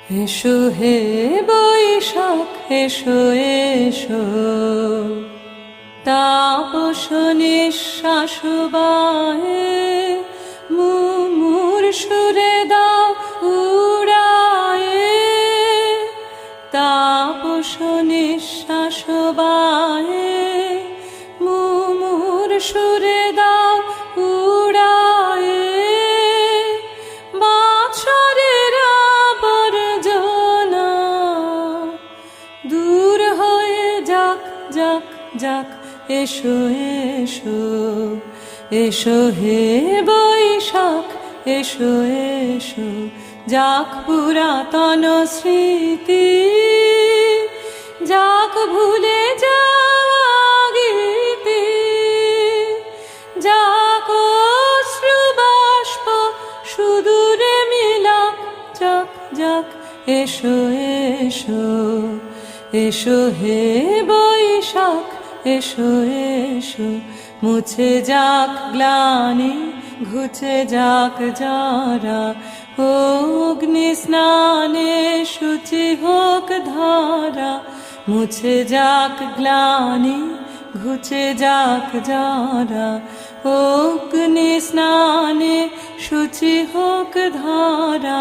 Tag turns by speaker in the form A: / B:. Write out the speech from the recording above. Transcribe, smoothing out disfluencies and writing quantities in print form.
A: এসো হে বৈশাখ এসো এসো, তাপস নিঃশ্বাস বায়ে মুমুর সুরে দাও উড়ায়ে, তাপস নিঃশ্বাস বায়ে মুমুর সুরে দাও উড়ায়ে। বাছরের আবর্জনা দূর হয়ে যাক যাক যাক, এসো এসো এসো হে বৈশাখ এসো এসো, যাক পুরাতন স্মৃতি, যাক ভুলে যাওয়া গীতি, যাক অশ্রুবাষ্প সুদূরে মিলাক, যাক যাক এসো এসো এসো হে বৈশাখ এসো এসো। মুছে যাক গ্লানি ঘুচে যাক যারা, অগ্নি স্নানে শুচি হোক ধারা। মুছে যাক গ্লানি ঘুচে যাক যারা, অগ্নি স্নানে শুচি হোক ধারা।